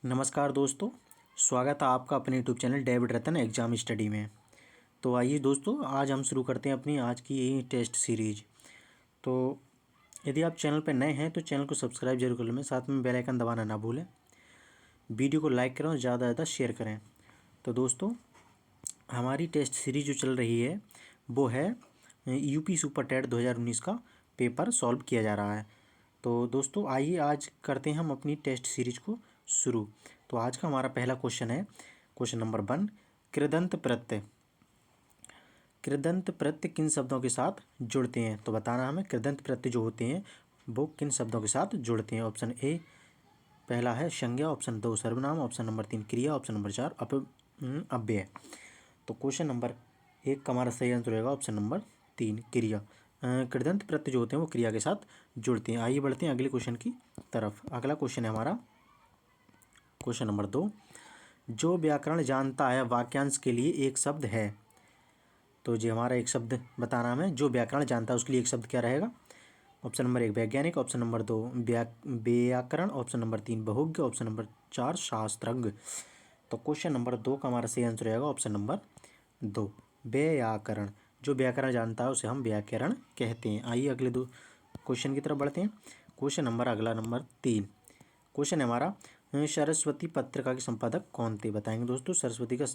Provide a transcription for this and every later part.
नमस्कार दोस्तों, स्वागत है आपका अपने यूट्यूब चैनल डेविड रतन एग्जाम स्टडी में। तो आइए दोस्तों, आज हम शुरू करते हैं अपनी आज की यही टेस्ट सीरीज। तो यदि आप चैनल पर नए हैं तो चैनल को सब्सक्राइब जरूर कर लें, साथ में बेल आइकन दबाना ना भूलें। वीडियो को लाइक करें और ज़्यादा से ज़्यादा शेयर करें। तो दोस्तों, हमारी टेस्ट सीरीज जो चल रही है वो है यूपी सुपर टेट 2019 का पेपर सॉल्व किया जा रहा है। तो दोस्तों आइए आज करते हैं हम अपनी टेस्ट सीरीज को शुरू। तो आज का हमारा पहला क्वेश्चन है क्वेश्चन नंबर 1, कृदंत प्रत्यय। कृदंत प्रत्यय किन शब्दों के साथ जुड़ते हैं? तो बताना हमें कृदंत प्रत्यय जो होते हैं वो किन शब्दों के साथ जुड़ते हैं। ऑप्शन ए पहला है संज्ञा, ऑप्शन 2 सर्वनाम, ऑप्शन नंबर 3 क्रिया, ऑप्शन नंबर 4 अव्यय। तो क्वेश्चन नंबर 1 का हमारा सही आंसर रहेगा ऑप्शन नंबर 3 क्रिया। कृदंत प्रत्यय जो होते हैं वो क्रिया के साथ जुड़ते हैं। आइए बढ़ते हैं अगले क्वेश्चन की तरफ। अगला क्वेश्चन है हमारा क्वेश्चन नंबर 2, जो व्याकरण जानता है वाक्यांश के लिए एक शब्द है। तो जो हमारा एक शब्द बताना हमें, जो व्याकरण जानता है उसके लिए एक शब्द क्या रहेगा। ऑप्शन नंबर 1 वैज्ञानिक, ऑप्शन नंबर 2 व्याकरण, ऑप्शन नंबर 3 बहुज्ञ, ऑप्शन नंबर 4 शास्त्रज्ञ। तो क्वेश्चन नंबर 2 का हमारा सही आंसर रहेगा ऑप्शन नंबर 2 व्याकरण। जो व्याकरण जानता है उसे हम व्याकरण कहते हैं। आइए अगले दो क्वेश्चन की तरफ बढ़ते हैं। क्वेश्चन नंबर अगला नंबर 3 क्वेश्चन है हमारा, सरस्वती पत्रिका के संपादक कौन थे? बताएंगे दोस्तों, सरस्वती का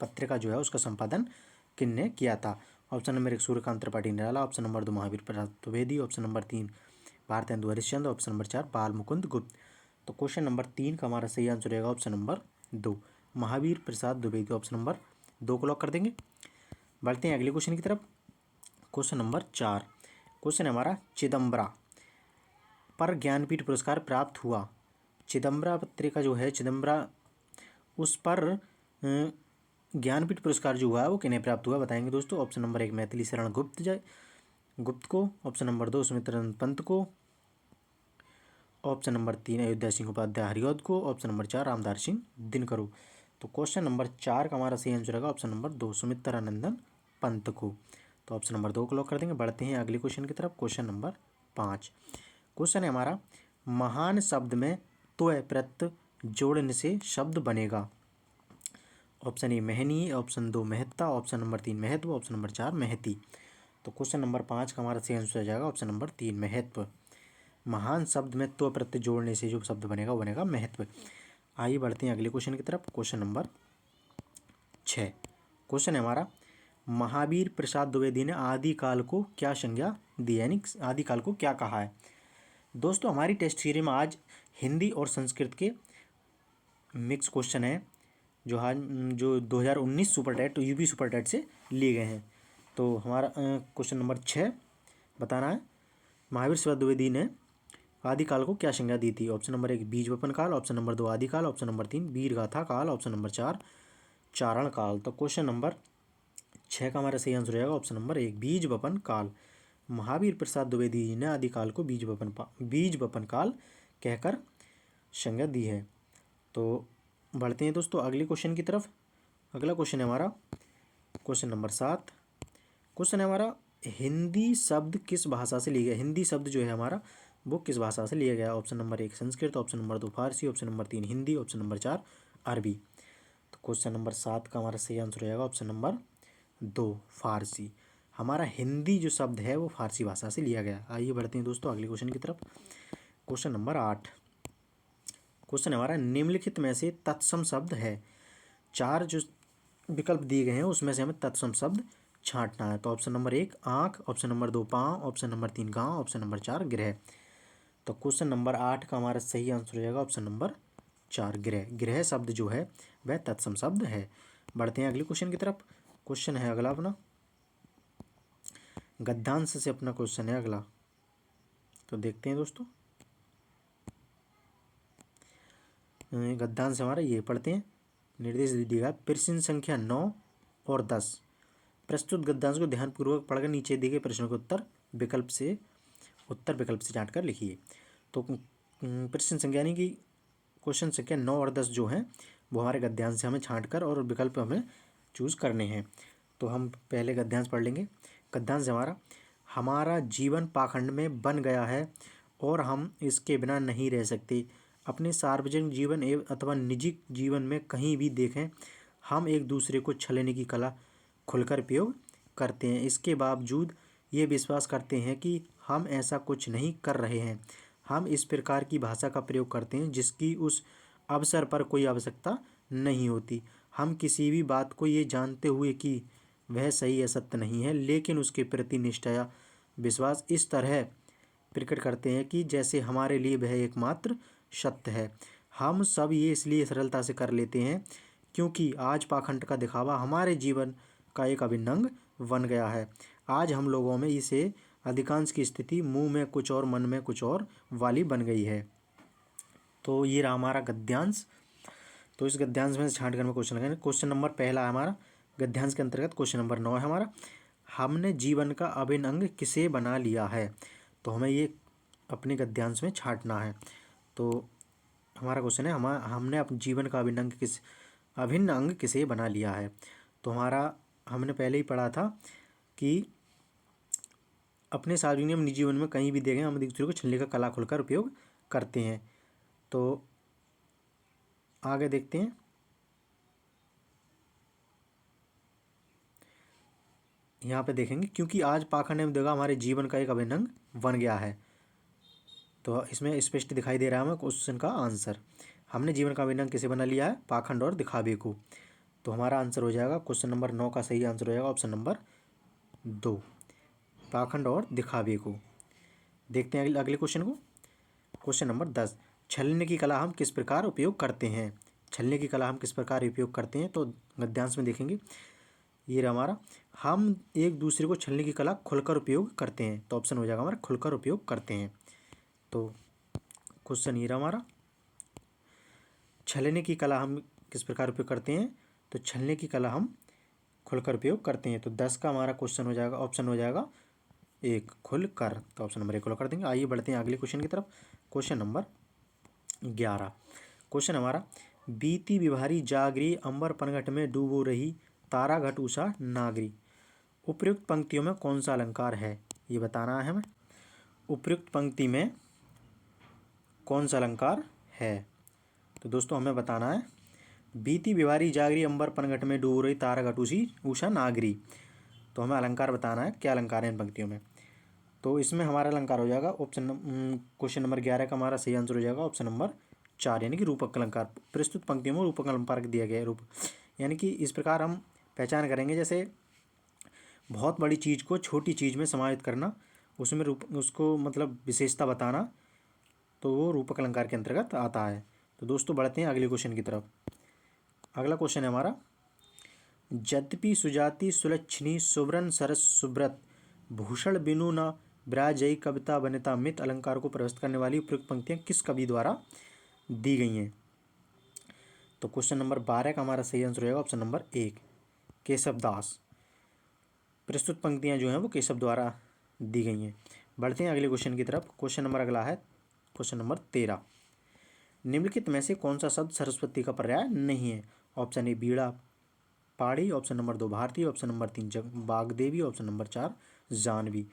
पत्रिका जो है उसका संपादन किसने किया था। Option number 1 Suryakant Tripathi Nirala, option number 2 Mahavir Prasad Dwivedi, option number 3 Bharatendu Harishchandra, option number 4 Bal Mukund गुप्त। तो क्वेश्चन नंबर 3 का हमारा सही आंसर रहेगा option number 2 Mahavir Prasad Dwivedi. Option number 2 को लॉक कर देंगे। बढ़ते हैं अगले क्वेश्चन की तरफ। क्वेश्चन नंबर 4 क्वेश्चन है हमारा, चिदम्बरा पर ज्ञानपीठ पुरस्कार प्राप्त हुआ। चिदम्बरा पत्रिका जो है, चिदम्बरा उस पर ज्ञानपीठ पुरस्कार जो हुआ है वो किन्हें प्राप्त हुआ? बताएंगे दोस्तों। ऑप्शन नंबर 1 मैथिली शरण गुप्त को, ऑप्शन नंबर 2 सुमित्रानंद पंत को, ऑप्शन नंबर 3 अयोध्या सिंह उपाध्याय हरिऔध को, ऑप्शन नंबर 4 रामधारी सिंह दिनकरू। तो क्वेश्चन नंबर 4 का हमारा सही आंसर रहेगा ऑप्शन नंबर 2 सुमित्रानंदन पंत को। तो ऑप्शन नंबर 2 को लॉक कर देंगे। बढ़ते हैं अगले क्वेश्चन की तरफ। क्वेश्चन नंबर 5 क्वेश्चन है हमारा, महान शब्द में त्वय प्रत्यय जोड़ने से शब्द बनेगा। ऑप्शन ए महनीय, ऑप्शन 2 महत्ता, ऑप्शन नंबर 3 महत्व, ऑप्शन नंबर 4 महती। तो क्वेश्चन नंबर 5 का हमारा सही आंसर हो जाएगा ऑप्शन नंबर 3 महत्व। महान शब्द में त्वय प्रत्यय जोड़ने से जो शब्द बनेगा वो बनेगा महत्व। आइए बढ़ते हैं अगले क्वेश्चन की तरफ। क्वेश्चन नंबर 6 क्वेश्चन है हमारा, महावीर प्रसाद द्विवेदी ने आदिकाल को क्या संज्ञा दी, यानी आदिकाल को क्या कहा है। दोस्तों हमारी टेस्ट सीरीज में आज हिंदी और संस्कृत के मिक्स क्वेश्चन है जो 2019 super TET UP super TET से लिए गए हैं। तो हमारा क्वेश्चन नंबर 6 बताना है, महावीर प्रसाद द्विवेदी ने आदिकाल को क्या संज्ञा दी थी। ऑप्शन नंबर 1 बीज वपन काल, ऑप्शन नंबर 2 आदिकाल, ऑप्शन नंबर 3 वीर गाथा काल, ऑप्शन नंबर 4 चारण काल। तो क्वेश्चन नंबर 6 का हमारा सही आंसर रहेगा ऑप्शन नंबर 1 बीज वपन काल। महावीर प्रसाद द्विवेदी जी ने आदिकाल को बीज वपन काल कहकर संज्ञा दी है। तो बढ़ते हैं दोस्तों अगले क्वेश्चन की तरफ। अगला क्वेश्चन है हमारा क्वेश्चन नंबर 7 क्वेश्चन है हमारा, हिंदी शब्द किस भाषा से लिया गया। हिंदी शब्द जो है हमारा वो किस भाषा से लिया गया। Option number 1 Sanskrit, option number 2 Farsi, option number 3 Hindi, option number 4 Arabi. तो क्वेश्चन नंबर 7 का हमारा सही आंसर रहेगा ऑप्शन नंबर 2 फारसी। हमारा हिंदी जो शब्द है वो फारसी भाषा से लिया गया। आइए बढ़ते हैं दोस्तों अगले क्वेश्चन की तरफ। क्वेश्चन नंबर 8 क्वेश्चन हमारा, निम्नलिखित में से तत्सम शब्द है। 4 जो विकल्प दिए गए हैं उसमें से हमें तत्सम शब्द छांटना है। तो ऑप्शन नंबर 1 आँख, ऑप्शन नंबर 2 पाँव, ऑप्शन नंबर 3 गाँव, ऑप्शन नंबर 4 गृह। तो क्वेश्चन नंबर 8 का हमारा सही आंसर हो जाएगा ऑप्शन नंबर 4 गृह। गृह शब्द जो है वह तत्सम शब्द है। बढ़ते हैं अगले क्वेश्चन की तरफ। क्वेश्चन है अगला अपना गद्यांश से अपना क्वेश्चन है अगला। तो देखते हैं दोस्तों, गद्यांश हमारा ये पढ़ते हैं। निर्देश दीजिएगा, प्रश्न संख्या 9 और 10 प्रस्तुत गद्यांश को ध्यानपूर्वक पढ़कर नीचे दिए गए प्रश्नों के उत्तर विकल्प से जांचकर लिखिए। तो प्रश्न संख्या यानी कि क्वेश्चन संख्या 9 और 10 जो हैं वो हमारे गद्यांश से हमें छांटकर और विकल्प हमें चूज़ करने हैं। तो हम पहले गद्यांश पढ़ लेंगे। गद्यांश हमारा जीवन पाखंड में बन गया है और हम इसके बिना नहीं रह सकते। अपने सार्वजनिक जीवन एवं अथवा निजी जीवन में कहीं भी देखें, हम एक दूसरे को छलने की कला खुलकर प्रयोग करते हैं। इसके बावजूद ये विश्वास करते हैं कि हम ऐसा कुछ नहीं कर रहे हैं। हम इस प्रकार की भाषा का प्रयोग करते हैं जिसकी उस अवसर पर कोई आवश्यकता नहीं होती। हम किसी भी बात को ये जानते हुए कि वह सही या सत्य नहीं है, लेकिन उसके प्रति निष्ठा या विश्वास इस तरह प्रकट करते हैं कि जैसे हमारे लिए वह एकमात्र सत्य है। हम सब ये इसलिए सरलता से कर लेते हैं क्योंकि आज पाखंड का दिखावा हमारे जीवन का एक अभिन्न अंग बन गया है। आज हम लोगों में इसे अधिकांश की स्थिति मुंह में कुछ और मन में कुछ और वाली बन गई है। तो ये रहा हमारा गद्यांश। तो इस गद्यांश में से छांट कर में क्वेश्चन लगाएंगे। क्वेश्चन नंबर पहला है हमारा गद्यांश के अंतर्गत क्वेश्चन नंबर 9 है हमारा, हमने जीवन का अभिन्न अंग किसे बना लिया है। तो हमें ये अपने गद्यांश में छांटना है। तो हमारा क्वेश्चन है हमने अपने जीवन का अभिन्न अंग किसे बना लिया है। तो हमारा हमने पहले ही पढ़ा था कि अपने सार्वजनिक निजी जीवन में कहीं भी देखें, हम एक दूसरे को छलने का कला खुलकर उपयोग करते हैं। तो आगे देखते हैं। यहाँ पे देखेंगे क्योंकि आज पाखंड एवं दगा हमारे जीवन का एक अभिन्न अंग बन गया है। तो इसमें स्पष्ट दिखाई दे रहा है हमें क्वेश्चन का आंसर। हमने जीवन का अभिन्न अंग किसे बना लिया है, पाखंड और दिखावे को। तो हमारा आंसर हो जाएगा क्वेश्चन नंबर 9 का सही आंसर हो जाएगा ऑप्शन नंबर 2, पाखंड और दिखावे को। देखते हैं अगले क्वेश्चन को। क्वेश्चन नंबर 10, छलने की कला हम किस प्रकार उपयोग करते हैं। छलने की कला हम किस प्रकार उपयोग करते हैं। तो गद्यांश में देखेंगे, ये रहा हमारा, हम एक दूसरे को छलने की कला खुलकर उपयोग करते हैं। तो ऑप्शन हो जाएगा हमारा खुलकर उपयोग करते हैं। तो क्वेश्चन ये रहा हमारा, छलने की कला हम किस प्रकार उपयोग करते हैं। तो छलने की कला हम खुलकर उपयोग करते हैं। तो 10 का हमारा क्वेश्चन हो जाएगा, ऑप्शन हो जाएगा 1 खुलकर। तो ऑप्शन नंबर 1 खुलकर कर देंगे। आइए बढ़ते हैं अगले क्वेश्चन की तरफ। क्वेश्चन नंबर 11, क्वेश्चन हमारा, बीती बिभारी जागरी अंबर पनघट में डूबो रही तारा घट उषा नागरी। उपयुक्त पंक्तियों में कौन सा अलंकार है, ये बताना है हमें। उपयुक्त पंक्ति में कौन सा अलंकार है। तो दोस्तों हमें बताना है, बीती बिहारी जागरी अंबर पनघट में डूब रही तारा घट उषा नागरी। तो हमें अलंकार बताना है, क्या अलंकार है इन पंक्तियों में। तो इसमें हमारा अलंकार हो जाएगा क्वेश्चन नंबर 11 का हमारा सही आंसर हो जाएगा ऑप्शन नंबर 4, यानी कि रूपक अलंकार। प्रस्तुत पंक्तियों में रूपक अलंकार दिया गया है रूप, यानी कि इस प्रकार हम पहचान करेंगे, जैसे बहुत बड़ी चीज़ को छोटी चीज़ में समाहित करना, उसमें उसको मतलब विशेषता बताना, तो वो रूपक अलंकार के अंतर्गत आता है। तो दोस्तों बढ़ते हैं अगले क्वेश्चन की तरफ। अगला क्वेश्चन है हमारा, यद्यपि सुजाति सुलक्षणी सुवर्ण सरस सुब्रत भूषण बिनु न विराजयी कविता वनिता मित अलंकार को प्रस्तुत करने वाली उपयुक्त पंक्तियां किस कवि द्वारा दी गई हैं। तो क्वेश्चन नंबर 12 का हमारा सही आंसर हो जाएगा ऑप्शन नंबर 1, केशव दास। प्रस्तुत पंक्तियां जो हैं वो केशव द्वारा दी गई हैं। बढ़ते हैं अगले क्वेश्चन की तरफ। क्वेश्चन नंबर अगला है क्वेश्चन नंबर 13, निम्नलिखित में से कौन सा शब्द सरस्वती का पर्याय नहीं है। ऑप्शन ए बीड़ा पाड़ी, option number 2 Bharati, option number 3 Vagdevi, option number 4 Jahnavi.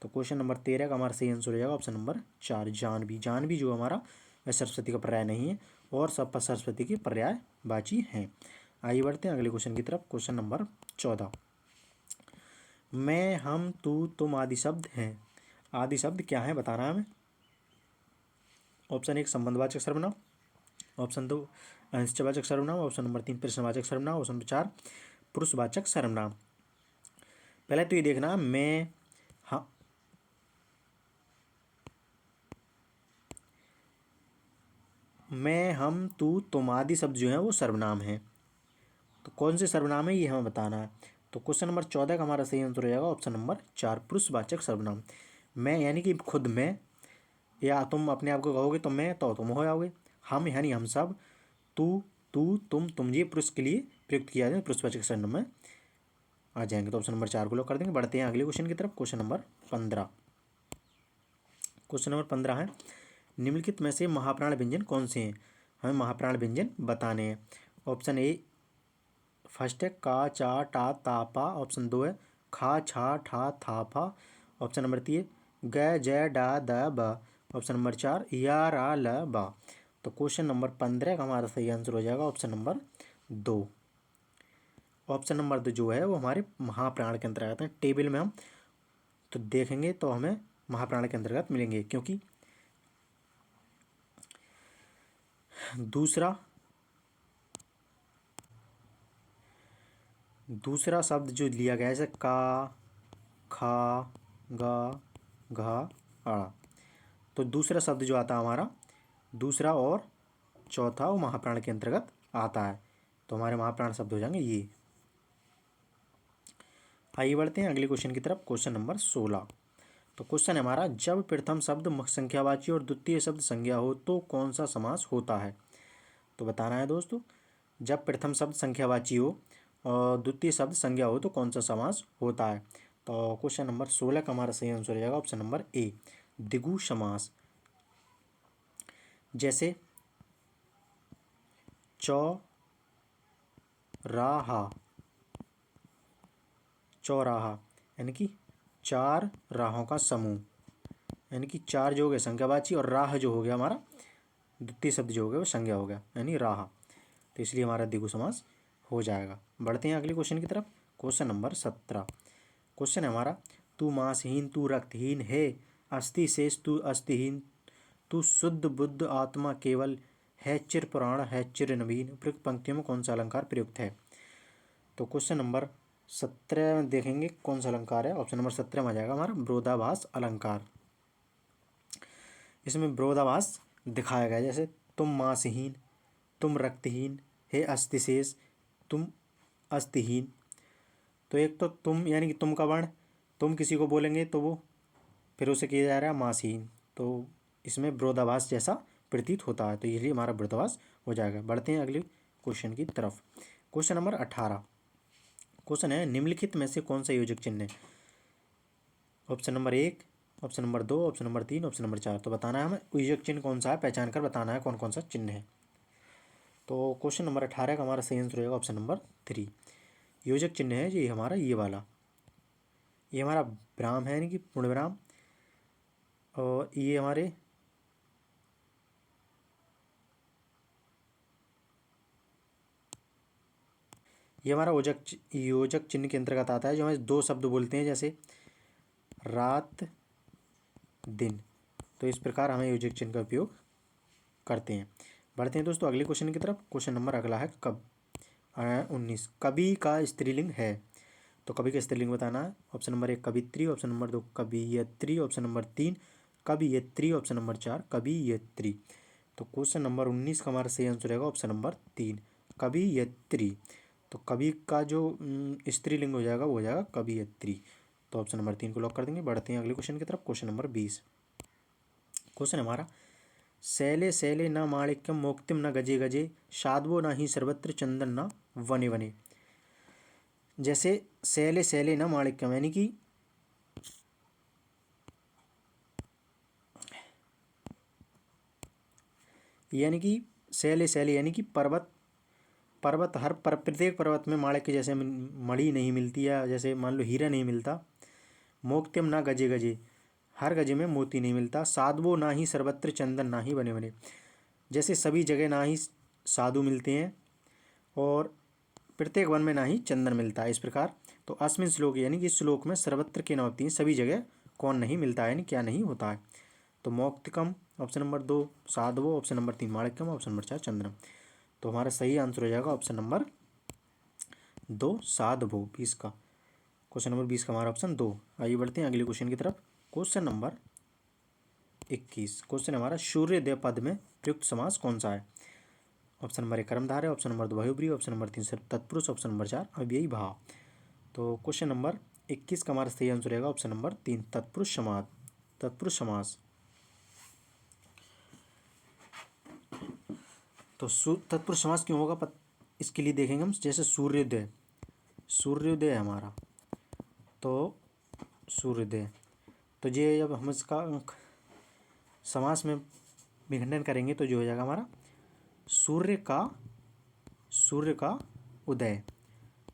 तो क्वेश्चन नंबर 13 का हमारा सही आंसर हो जाएगा ऑप्शन नंबर 4 जानवी। जानवी जो हमारा वह सरस्वती का पर्याय नहीं है और सब पर सरस्वती के पर्यायवाची हैं। आइए बढ़ते हैं अगले क्वेश्चन की तरफ। क्वेश्चन नंबर 14, मैं हम तू तुम आदि शब्द हैं। आदि शब्द क्या है बताना है हमें। ऑप्शन 1 संबंधवाचक सर्वनाम, ऑप्शन 2 अनिश्चयवाचक सर्वनाम, ऑप्शन नंबर 3 प्रश्नवाचक सर्वनाम, ऑप्शन नंबर 4 पुरुषवाचक सर्वनाम। पहले तो ये देखना, मैं हम तू तुम आदि शब्द जो हैं वो सर्वनाम हैं। तो कौन से सर्वनाम है ये हमें बताना है। तो क्वेश्चन नंबर 14 का हमारा सही आंसर हो जाएगा ऑप्शन नंबर 4 पुरुषवाचक सर्वनाम। मैं यानी कि खुद मैं, या तुम अपने आप को कहोगे तो मैं, तो तुम हो जाओगे। हम यानी हम सब, तू तू तुम ये पुरुष के लिए प्रयुक्त किया जाए, पुरुषवाचक सर्वनाम में आ जाएंगे। तो ऑप्शन नंबर 4 को लॉक कर देंगे। बढ़ते हैं अगले क्वेश्चन की तरफ। क्वेश्चन नंबर 15, क्वेश्चन नंबर 15 है, निम्नलिखित में से महाप्राण व्यंजन कौन से हैं। हमें महाप्राण व्यंजन बताने हैं। ऑप्शन ए फर्स्ट है का चा टा ता पा, ऑप्शन 2 है खा छा ठा था फा, ऑप्शन नंबर 3 ग ज डा द ब, ऑप्शन नंबर 4 या रा ल बा। तो क्वेश्चन नंबर 15 का हमारा सही आंसर हो जाएगा ऑप्शन नंबर 2। ऑप्शन नंबर 2 जो है वो हमारे महाप्राण के अंतर्गत है। टेबल में हम तो देखेंगे तो हमें महाप्राण के अंतर्गत मिलेंगे, क्योंकि दूसरा शब्द जो लिया गया है जैसे का, खा, गा, घा, आ, तो दूसरा शब्द जो आता है हमारा, दूसरा और चौथा वो महाप्राण के अंतर्गत आता है। तो हमारे महाप्राण शब्द हो जाएंगे ये। आइए बढ़ते हैं अगले क्वेश्चन की तरफ। Question number 16। तो क्वेश्चन है हमारा, जब प्रथम शब्द संख्यावाची और द्वितीय शब्द संज्ञा हो तो कौन सा समास होता है। तो बताना है दोस्तों, जब प्रथम शब्द संख्यावाची हो और द्वितीय शब्द संज्ञा हो तो कौन सा समास होता है। तो क्वेश्चन नंबर 16 का हमारा सही आंसर हो जाएगा ऑप्शन नंबर ए, द्विगु समास। जैसे चौराहा, चौराहा यानी कि चार राहों का समूह, यानी कि चार जो हो गया संख्यावाची और राह जो हो गया हमारा द्वितीय शब्द जो हो गया वो संज्ञा हो गया यानी राह, तो इसलिए हमारा द्विगु समास हो जाएगा। बढ़ते हैं अगले क्वेश्चन की तरफ। Question number 17। क्वेश्चन है हमारा, तू मांसहीन, तू रक्तहीन है, अस्थि शेष तू अस्थिहीन, तू शुद्ध बुद्ध आत्मा केवल, है चिर पुराण है चिर नवीन, उपयुक्त पंक्तियों में कौन सा अलंकार प्रयुक्त है। तो क्वेश्चन नंबर 17 में देखेंगे कौन सा अलंकार है। ऑप्शन नंबर 17 में आ जाएगा हमारा विरोधाभास अलंकार। इसमें विरोधाभास दिखाया गया है, जैसे तुम मांसहीन, तुम रक्तहीन, हे अस्थिशेष, तुम अस्थिहीन। तो एक तो तुम यानी कि तुम का वर्ण तुम किसी को बोलेंगे तो वो फिर उसे किया जा रहा है मांसहीन, तो इसमें विरोधाभास जैसा प्रतीत होता है, तो इसलिए हमारा विरोधाभास हो जाएगा। बढ़ते हैं अगले क्वेश्चन की तरफ। Question number 18। क्वेश्चन है, निम्नलिखित में से कौन सा योजक चिन्ह है। Option number 1, option number 2, option number 3, option number 4। तो बताना है हमें योजक चिन्ह कौन सा है, पहचान कर बताना है कौन कौन सा चिन्ह है। तो क्वेश्चन नंबर 18 का हमारा सही आंसर रहेगा ऑप्शन नंबर 3। योजक चिन्ह है जी हमारा ये वाला, ये हमारा विराम है यानी कि पूर्ण विराम, और ये हमारे ये हमारा योजक चिन्ह के अंतर्गत आता है, जो हमें दो शब्द बोलते हैं जैसे रात दिन, तो इस प्रकार हमें योजक चिन्ह का उपयोग करते हैं। बढ़ते हैं दोस्तों अगले क्वेश्चन की तरफ। क्वेश्चन नंबर अगला है 19, कवि का स्त्रीलिंग है। तो कवि का स्त्रीलिंग बताना है। ऑप्शन नंबर 1 कवित्री, ऑप्शन नंबर 2 कवियत्री, ऑप्शन नंबर 3 कवियत्री, ऑप्शन नंबर 4 कवियत्री। तो क्वेश्चन नंबर 19 का हमारा सही आंसर रहेगा ऑप्शन नंबर 3 कवियत्री। तो कवि का जो स्त्रीलिंग हो जाएगा वो हो जाएगा कवियत्री। तो ऑप्शन नंबर 3 को लॉक कर देंगे। बढ़ते हैं अगले क्वेश्चन की तरफ। Question number 20। क्वेश्चन हमारा, शैले शैले न माणिक्यम मोक्तिम न गजे गजे, साधवो न ही सर्वत्र चंदन न वने वने। जैसे शैले शैले न माणिक्यम यानी कि शैले शैले यानी कि पर्वत हर प्रत्येक पर्वत में माणिक्य जैसे मणि नहीं मिलती, या जैसे मान लो हीरा नहीं मिलता। मोक्तिम ना गजे गजे, हर गजे में मोती नहीं मिलता। साधवो ना ही सर्वत्र चंदन ना ही बने बने, जैसे सभी जगह ना ही साधु मिलते हैं और प्रत्येक वन में ना ही चंदन मिलता है। इस प्रकार तो अस्मिन श्लोक यानी कि इस श्लोक में सर्वत्र के नवती सभी जगह कौन नहीं मिलता है यानी क्या नहीं होता है। तो मौक्तिकम ऑप्शन नंबर 2 साधवो, ऑप्शन नंबर 3 माणिक्यम, ऑप्शन नंबर 4 चंद्रम। तो हमारा सही आंसर हो जाएगा ऑप्शन नंबर 2 साधवो 20 का। क्वेश्चन नंबर 20 का हमारा ऑप्शन 2। आइए बढ़ते हैं अगले क्वेश्चन की तरफ। Question number 21। क्वेश्चन हमारा, सूर्योदय पद में प्रयुक्त समास कौन सा है। ऑप्शन नंबर 1 कर्मधारय, ऑप्शन नंबर 2 बहुब्रीहि, ऑप्शन नंबर 3 तत्पुरुष, ऑप्शन नंबर 4 अव्ययी भाव। तो क्वेश्चन नंबर 21 का हमारा सही आंसर रहेगा ऑप्शन नंबर 3 तत्पुरुष समास। तत्पुरुष समास तो तत्पुरुष समास क्यों होगा इसके लिए देखेंगे हम। जैसे सूर्योदय, सूर्योदय है हमारा, तो सूर्योदय, तो ये जब हम इसका समास में विखंडन करेंगे तो जो हो जाएगा हमारा सूर्य का उदय।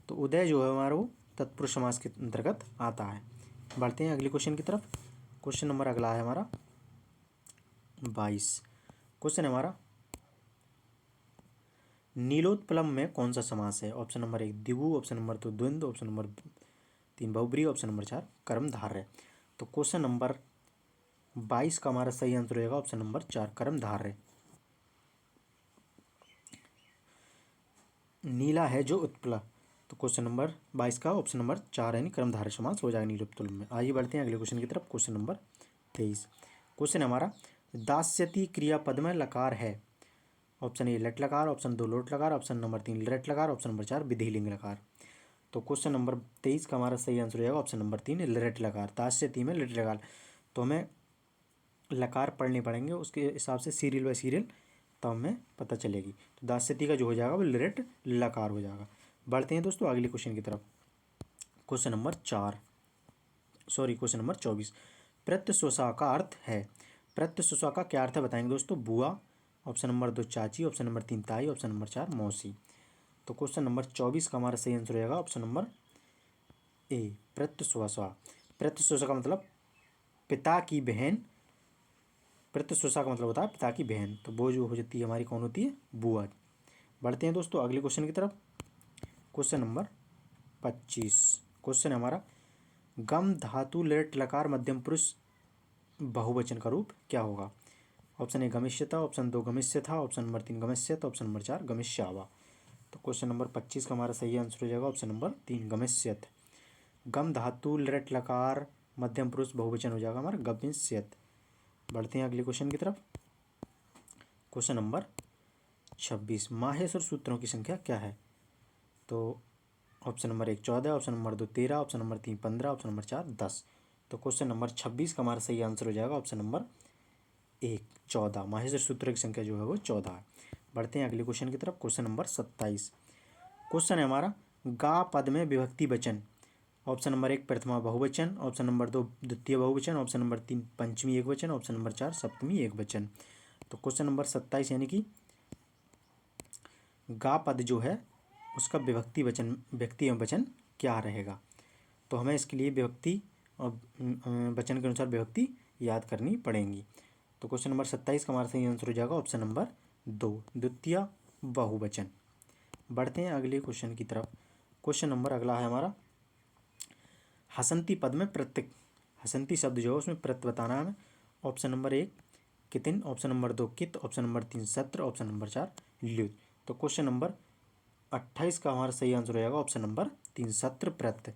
तो उदय जो है हमारा वो तत्पुरुष समास के अंतर्गत आता है। बढ़ते हैं अगले क्वेश्चन की तरफ। क्वेश्चन नंबर अगला है हमारा 22। क्वेश्चन है हमारा, नीलोत्पलम में कौन सा समास है? ऑप्शन नंबर 1 द्विगु, ऑप्शन नंबर 2 द्वंद्व, ऑप्शन नंबर 3 बहुब्रीहि, ऑप्शन नंबर 4 कर्मधारय। तो क्वेश्चन नंबर 22 का हमारा सही आंसर रहेगा ऑप्शन नंबर 4 कर्मधारय। नीला है जो उत्पला, तो क्वेश्चन नंबर 22 का ऑप्शन नंबर 4 यानी कर्मधारय समास हो जाएगा नीलोत्पलम में। आइए बढ़ते हैं अगले क्वेश्चन की तरफ। Question number 23। क्वेश्चन हमारा दास्यति क्रियापद में लकार है। ऑप्शन ए लट लकार, ऑप्शन 2 लोट लकार, ऑप्शन नंबर 3 लट लकार, ऑप्शन नंबर 4 विधिलिंग लकार। तो क्वेश्चन नंबर 23 का हमारा सही आंसर हो जाएगा ऑप्शन नंबर 3 लट लकार। दास्यति में लट लकार, तो हमें लकार पढ़ने पड़ेंगे, उसके हिसाब से सीरियल बाय सीरियल, तो हमें पता चलेगी। तो दास्यति का जो हो जाएगा वो लट लकार हो जाएगा। बढ़ते हैं दोस्तों अगले क्वेश्चन की तरफ। Question number 24। प्रत्यस्वसा का अर्थ है। प्रत्यस्वसा का क्या अर्थ है बताएंगे दोस्तों? बुआ, ऑप्शन नंबर 2 चाची, ऑप्शन नंबर 3 ताई, ऑप्शन नंबर 4 मौसी। तो क्वेश्चन नंबर 24 का हमारा सही आंसर रहेगा ऑप्शन नंबर ए प्रत्यस्वसा। प्रत्यस्वसा का मतलब पिता की बहन, प्रत्यस्वसा का मतलब होता है पिता की बहन, तो वो जो हो जाती है हमारी कौन होती है? बुआ। बढ़ते हैं दोस्तों अगले क्वेश्चन की तरफ। Question number 25। क्वेश्चन है हमारा गम धातु लट लकार मध्यम पुरुष बहुवचन का रूप क्या होगा? ऑप्शन ए गमिष्यता, ऑप्शन 2 गमिष्यथा, ऑप्शन नंबर 3 गमिष्यत, ऑप्शन नंबर 4 गमिष्यावा। तो क्वेश्चन नंबर 25 का हमारा सही आंसर हो जाएगा ऑप्शन नंबर 3 गमिष्यत। गम धातु लट लकार मध्यम पुरुष बहुवचन हो जाएगा हमारा गमिष्यत। बढ़ते हैं अगले क्वेश्चन की तरफ। क्वेश्चन नंबर 26 माहेश्वर सूत्रों की संख्या क्या है? तो option number 1 14, option number 2 13, option number 3 15, option number 4 10। तो क्वेश्चन नंबर 26 का हमारा सही आंसर हो जाएगा ऑप्शन नंबर 1 14। माहेश्वर सूत्रों की संख्या जो है वो 14 है। बढ़ते हैं अगले क्वेश्चन की तरफ। Question number 27। क्वेश्चन है हमारा गा पद में विभक्ति वचन। ऑप्शन नंबर 1 प्रथमा बहुवचन, ऑप्शन नंबर 2 द्वितीय बहुवचन, ऑप्शन नंबर 3 पंचमी एक वचन, ऑप्शन नंबर 4 सप्तमी एक वचन। तो क्वेश्चन नंबर 27 यानी कि गा पद जो है उसका विभक्ति वचन, व्यक्ति एवं वचन क्या रहेगा? तो हमें इसके लिए विभक्ति और वचन के अनुसार विभक्ति याद करनी पड़ेंगी। तो क्वेश्चन नंबर 27 का हमारा सही आंसर हो जाएगा ऑप्शन नंबर 2 द्वितीय बहुवचन। बढ़ते हैं अगले क्वेश्चन की तरफ। क्वेश्चन नंबर अगला है हमारा हसंती पद में प्रत्यय। हसंती शब्द जो है उसमें प्रत्यय बताना है। ऑप्शन नंबर 1 कितिन, ऑप्शन नंबर 2 कित, ऑप्शन नंबर 3 सत्र, ऑप्शन नंबर 4 ल्युत। तो क्वेश्चन नंबर 28 का हमारा सही आंसर हो जाएगा ऑप्शन नंबर 3 सत्र प्रत्यय।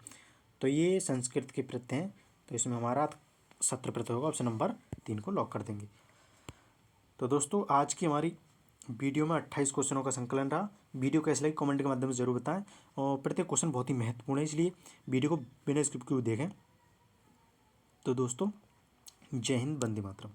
तो ये संस्कृत के प्रत्यय हैं, तो इसमें हमारा सत्र प्रत्यय होगा। ऑप्शन नंबर 3 को लॉक कर देंगे। तो दोस्तों आज की हमारी वीडियो में 28 क्वेश्चनों का संकलन रहा। वीडियो कैसे लगी कमेंट के माध्यम से जरूर बताएं, और प्रत्येक क्वेश्चन बहुत ही महत्वपूर्ण है, इसलिए वीडियो को बिना स्किप किए देखें। तो दोस्तों जय हिंद, वंदे मातरम।